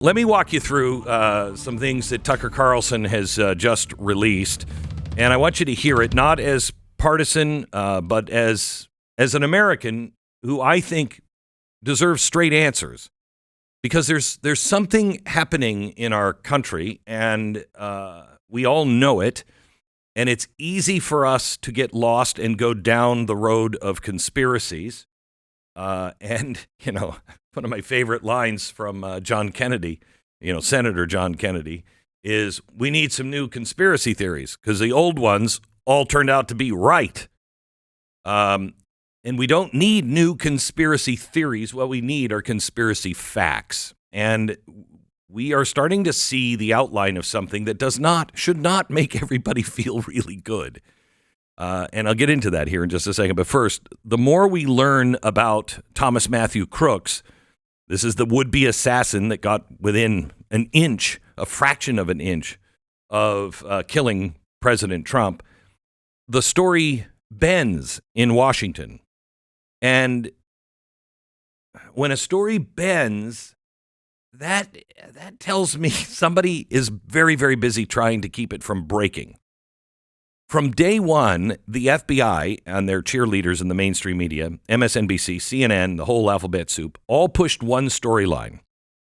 Let me walk you through some things that Tucker Carlson has just released, and I want you to hear it not as partisan, but as an American who I think deserves straight answers, because there's something happening in our country, and we all know it, and it's easy for us to get lost and go down the road of conspiracies. And, you know, one of my favorite lines from John Kennedy, Senator John Kennedy, is we need some new conspiracy theories because the old ones all turned out to be right. And we don't need new conspiracy theories. What we need are conspiracy facts. And we are starting to see the outline of something that should not make everybody feel really good. And I'll get into that here in just a second. But first, the more we learn about Thomas Matthew Crooks, this is the would-be assassin that got within a fraction of an inch of killing President Trump. The story bends in Washington. And when a story bends, that tells me somebody is very, very busy trying to keep it from breaking. From day one, the FBI and their cheerleaders in the mainstream media, MSNBC, CNN, the whole alphabet soup, all pushed one storyline.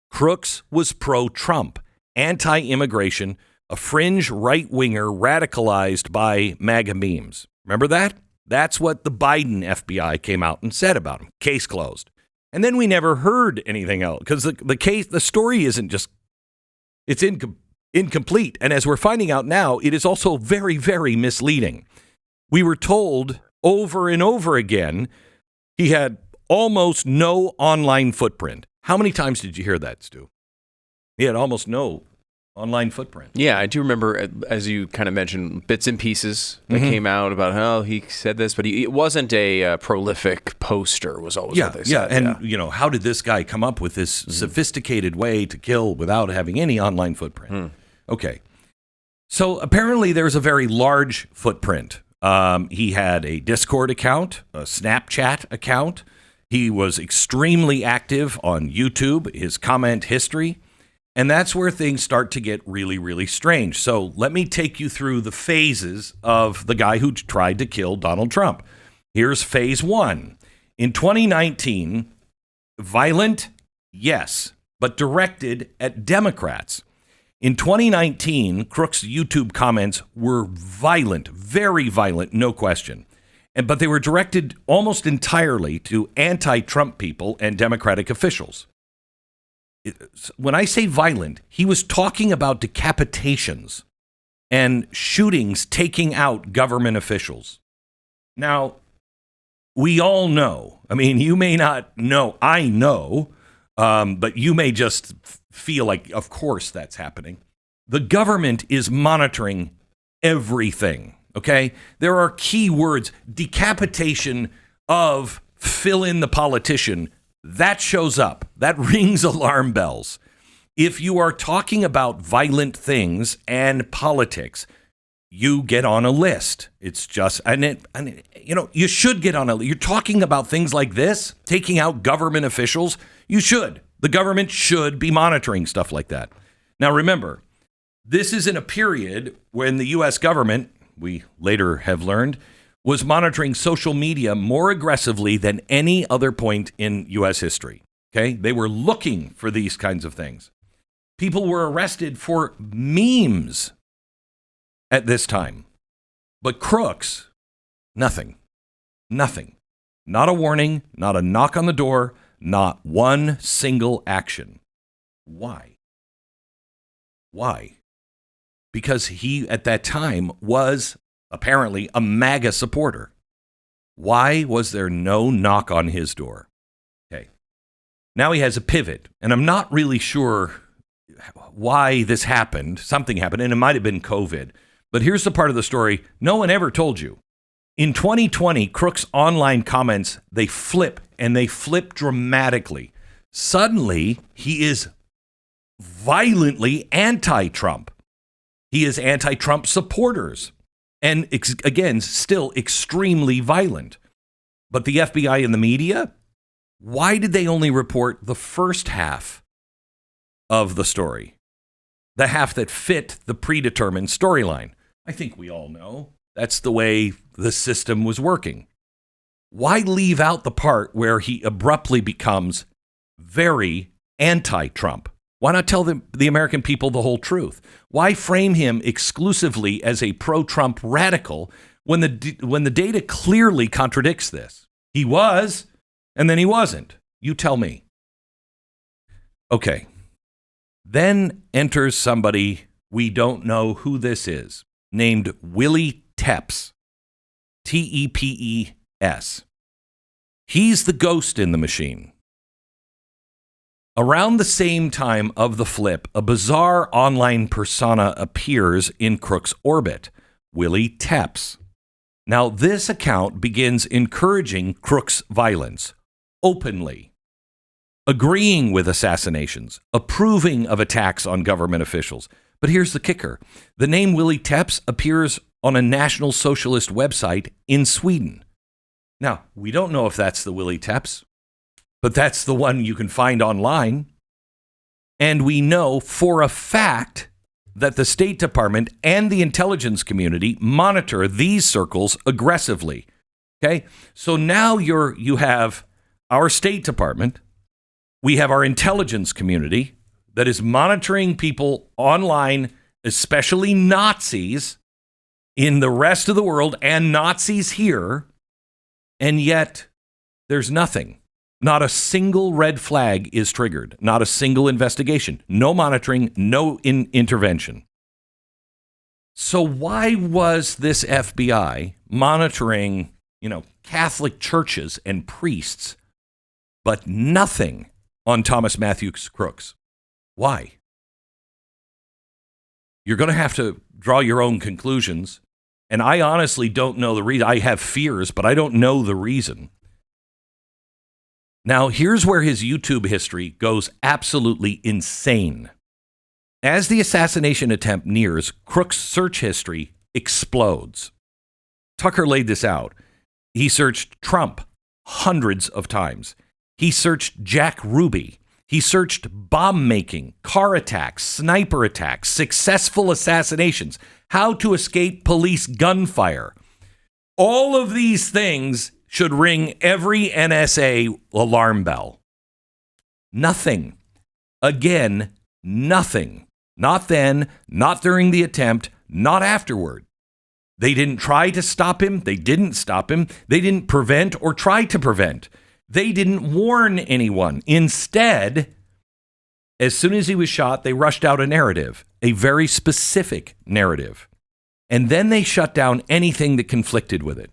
Crooks was pro-Trump, anti-immigration, a fringe right-winger radicalized by MAGA memes. Remember that? That's what the Biden FBI came out and said about him. Case closed. And then we never heard anything else because the story isn't just, it's incomplete. And as we're finding out now, it is also very, very misleading. We were told over and over again he had almost no online footprint. How many times did you hear that, Stu? He had almost no online footprint. Yeah, I do remember, as you kind of mentioned, bits and pieces that came out about how he said this, but it wasn't a prolific poster was always what they said. And, how did this guy come up with this sophisticated way to kill without having any online footprint? Okay. So apparently there's a very large footprint. He had a Discord account, a Snapchat account. He was extremely active on YouTube, his comment history. And that's where things start to get really, really strange. So let me take you through the phases of the guy who tried to kill Donald Trump. Here's phase one. In 2019, violent, yes, but directed at Democrats. In 2019, Crooks' YouTube comments were violent, very violent, no question. But they were directed almost entirely to anti-Trump people and Democratic officials. When I say violent, he was talking about decapitations and shootings taking out government officials. Now, we all know, you may not know, I know, but you may just feel like, of course, that's happening. The government is monitoring everything, okay? There are key words, decapitation of fill in the politician. That shows up. That rings alarm bells. If you are talking about violent things and politics, you get on a list. It's just, you should get on a list. You're talking about things like this, taking out government officials. You should. The government should be monitoring stuff like that. Now, remember, this is in a period when the U.S. government, we later have learned, was monitoring social media more aggressively than any other point in U.S. history. Okay? They were looking for these kinds of things. People were arrested for memes at this time. But Crooks, nothing. Nothing. Not a warning, not a knock on the door, not one single action. Why? Why? Because he, at that time, was apparently a MAGA supporter. Why was there no knock on his door? Okay. Now he has a pivot, and I'm not really sure why this happened. Something happened, and it might have been COVID. But here's the part of the story no one ever told you. In 2020, Crooks' online comments, they flip, and they flip dramatically. Suddenly, he is violently anti-Trump. He is anti-Trump supporters. And again, still extremely violent. But the FBI and the media, why did they only report the first half of the story, the half that fit the predetermined storyline. I think we all know that's the way the system was working. Why leave out the part where he abruptly becomes very anti-Trump? Why not tell the American people the whole truth? Why frame him exclusively as a pro-Trump radical when the data clearly contradicts this? He was, and then he wasn't. You tell me. Okay. Then enters somebody, we don't know who this is, named Willie Tepes. T-E-P-E-S. He's the ghost in the machine. Around the same time of the flip, a bizarre online persona appears in Crooks' orbit, Willie Tepes. Now, this account begins encouraging Crooks' violence openly, agreeing with assassinations, approving of attacks on government officials. But here's the kicker. The name Willie Tepes appears on a National Socialist website in Sweden. Now, we don't know if that's the Willie Tepes, but that's the one you can find online. And we know for a fact that the State Department and the intelligence community monitor these circles aggressively. Okay? So now you have our State Department, we have our intelligence community that is monitoring people online, especially Nazis in the rest of the world and Nazis here, and yet there's nothing. Not a single red flag is triggered. Not a single investigation. No monitoring, no intervention. So why was this FBI monitoring, Catholic churches and priests, but nothing on Thomas Matthew Crooks? Why? You're going to have to draw your own conclusions. And I honestly don't know the reason. I have fears, but I don't know the reason. Now, here's where his YouTube history goes absolutely insane. As the assassination attempt nears, Crooks' search history explodes. Tucker laid this out. He searched Trump hundreds of times. He searched Jack Ruby. He searched bomb making, car attacks, sniper attacks, successful assassinations, how to escape police gunfire. All of these things should ring every NSA alarm bell. Nothing. Again, nothing. Not then, not during the attempt, not afterward. They didn't try to stop him. They didn't stop him. They didn't prevent or try to prevent. They didn't warn anyone. Instead, as soon as he was shot, they rushed out a narrative, a very specific narrative. And then they shut down anything that conflicted with it.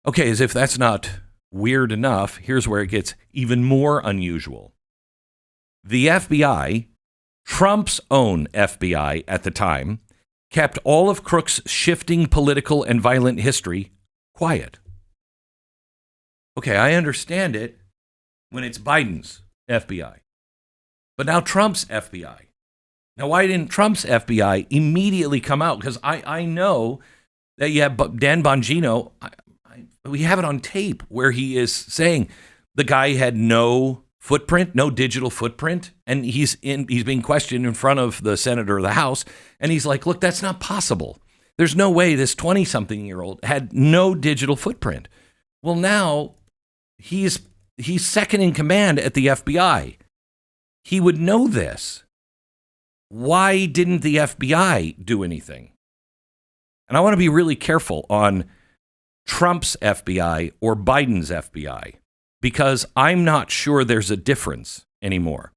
Okay, as if that's not weird enough, here's where it gets even more unusual. The FBI, Trump's own FBI at the time, kept all of Crooks' shifting political and violent history quiet. Okay, I understand it when it's Biden's FBI. But now Trump's FBI. Now, why didn't Trump's FBI immediately come out? Because I know that you have Dan Bongino. We have it on tape where he is saying the guy had no footprint, no digital footprint, and he's being questioned in front of the Senate or the House, and he's like, look, that's not possible. There's no way this 20-something-year-old had no digital footprint. Well, now he's second in command at the FBI. He would know this. Why didn't the FBI do anything? And I want to be really careful on Trump's FBI or Biden's FBI, because I'm not sure there's a difference anymore.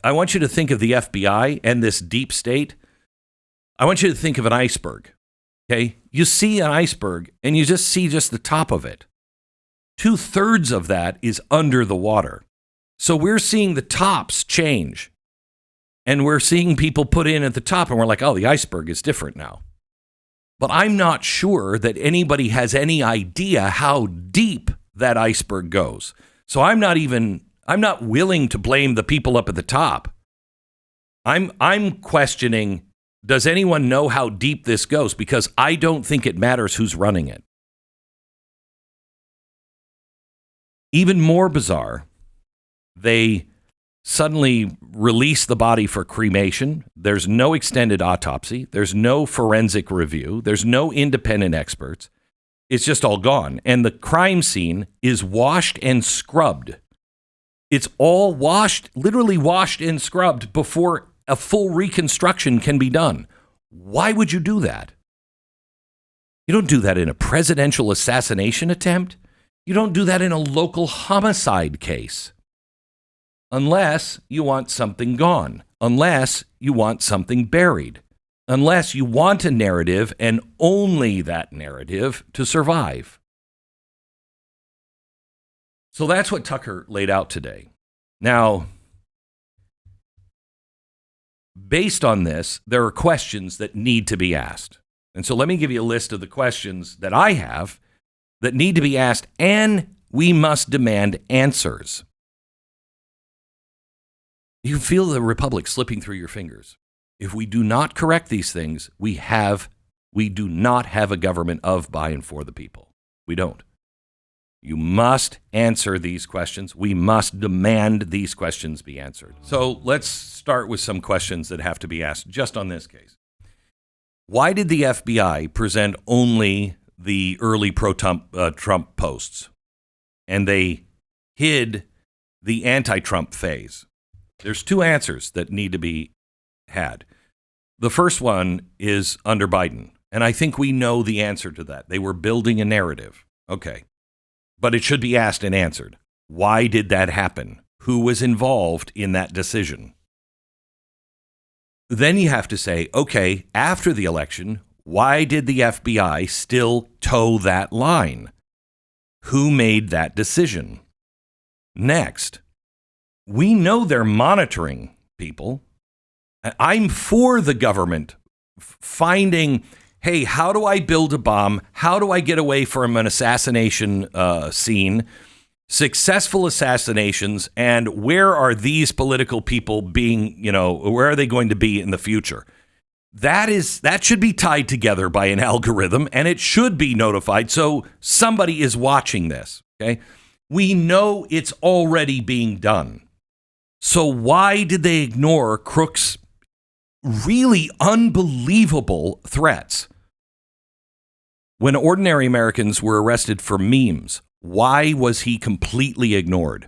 I want you to think of the FBI and this deep state. I want you to think of an iceberg. Okay? You see an iceberg and you just see the top of it. 2/3 of that is under the water. So we're seeing the tops change. And we're seeing people put in at the top and we're like, oh, the iceberg is different now. But I'm not sure that anybody has any idea how deep that iceberg goes. So I'm not willing to blame the people up at the top. I'm questioning, does anyone know how deep this goes? Because I don't think it matters who's running it. Even more bizarre, They suddenly release the body for cremation. There's no extended autopsy. There's no forensic review. There's no independent experts. It's just all gone. And the crime scene is washed and scrubbed. It's all washed, literally washed and scrubbed before a full reconstruction can be done. Why would you do that? You don't do that in a presidential assassination attempt. You don't do that in a local homicide case. Unless you want something gone. Unless you want something buried. Unless you want a narrative and only that narrative to survive. So that's what Tucker laid out today. Now, based on this, there are questions that need to be asked. And so let me give you a list of the questions that I have that need to be asked, and we must demand answers. You feel the republic slipping through your fingers. If we do not correct these things, we do not have a government of, by, and for the people. We don't. You must answer these questions. We must demand these questions be answered. So let's start with some questions that have to be asked just on this case. Why did the FBI present only the early pro-Trump posts? And they hid the anti-Trump phase. There's two answers that need to be had. The first one is under Biden, and I think we know the answer to that. They were building a narrative. Okay. But it should be asked and answered. Why did that happen? Who was involved in that decision? Then you have to say, okay, after the election, why did the FBI still toe that line? Who made that decision? Next, we know they're monitoring people. I'm for the government finding, hey, how do I build a bomb? How do I get away from an assassination scene? Successful assassinations, and where are these political people being, where are they going to be in the future? That should be tied together by an algorithm, and it should be notified so somebody is watching this, okay? We know it's already being done. So why did they ignore Crooks' really unbelievable threats? When ordinary Americans were arrested for memes, why was he completely ignored?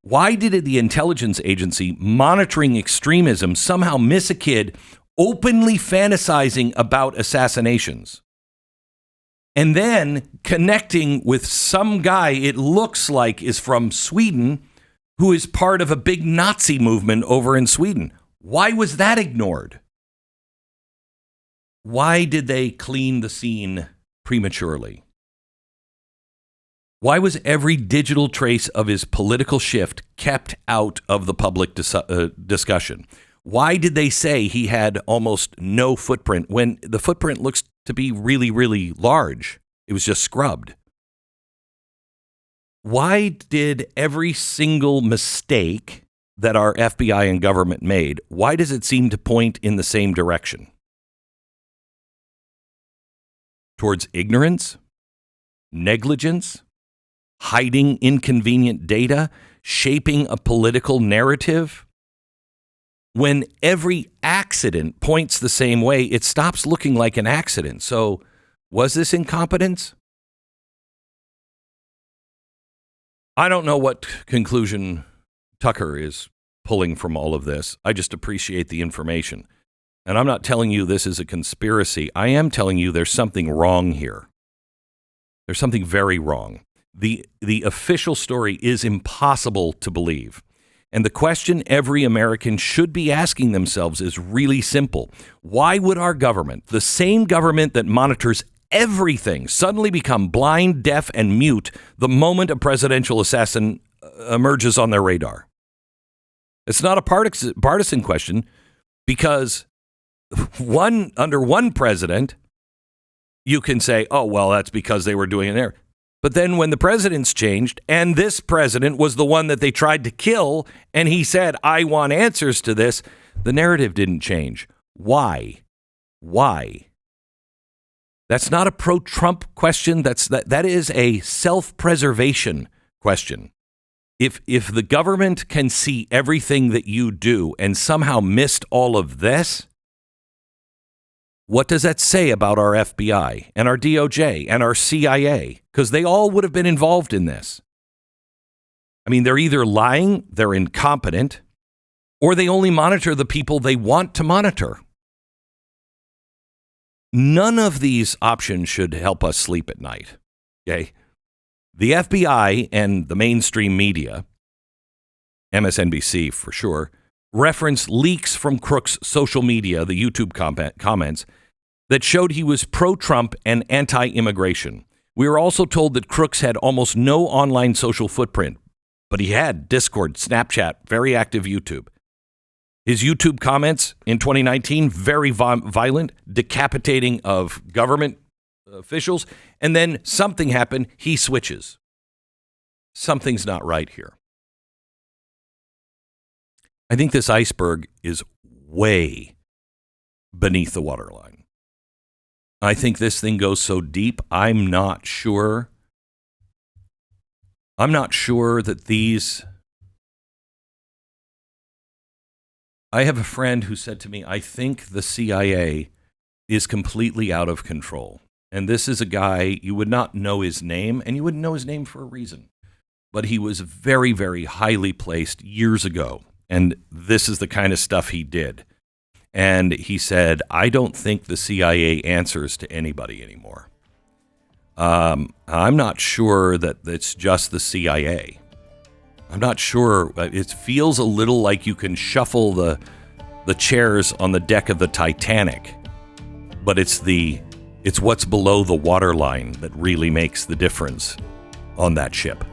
Why did the intelligence agency monitoring extremism somehow miss a kid openly fantasizing about assassinations? And then connecting with some guy it looks like is from Sweden who is part of a big Nazi movement over in Sweden. Why was that ignored? Why did they clean the scene prematurely? Why was every digital trace of his political shift kept out of the public discussion? Why did they say he had almost no footprint when the footprint looks to be really, really large? It was just scrubbed. Why did every single mistake that our FBI and government made, why does it seem to point in the same direction? Towards ignorance, negligence, hiding inconvenient data, shaping a political narrative? When every accident points the same way, it stops looking like an accident. So, was this incompetence? I don't know what conclusion Tucker is pulling from all of this. I just appreciate the information. And I'm not telling you this is a conspiracy. I am telling you there's something wrong here. There's something very wrong. The official story is impossible to believe. And the question every American should be asking themselves is really simple. Why would our government, the same government that monitors everything, suddenly become blind, deaf, and mute the moment a presidential assassin emerges on their radar? It's not a partisan question, because under one president, you can say, oh, well, that's because they were doing it there. But then when the presidents changed, and this president was the one that they tried to kill, and he said, I want answers to this, the narrative didn't change. Why? Why? That's not a pro-Trump question. That is a self-preservation question. If the government can see everything that you do and somehow missed all of this, what does that say about our FBI and our DOJ and our CIA? Because they all would have been involved in this. I mean, they're either lying, they're incompetent, or they only monitor the people they want to monitor. None of these options should help us sleep at night. Okay? The FBI and the mainstream media, MSNBC for sure, reference leaks from Crooks' social media, the YouTube comments, that showed he was pro-Trump and anti-immigration. We were also told that Crooks had almost no online social footprint, but he had Discord, Snapchat, very active YouTube. His YouTube comments in 2019, very violent, decapitating of government officials, and then something happened, he switches. Something's not right here. I think this iceberg is way beneath the waterline. I think this thing goes so deep, I'm not sure that these... I have a friend who said to me, I think the CIA is completely out of control. And this is a guy, you would not know his name, and you wouldn't know his name for a reason. But he was very, very highly placed years ago. And this is the kind of stuff he did. And he said, I don't think the CIA answers to anybody anymore. I'm not sure that it's just the CIA. I'm not sure. It feels a little like you can shuffle the chairs on the deck of the Titanic. But it's what's below the waterline that really makes the difference on that ship.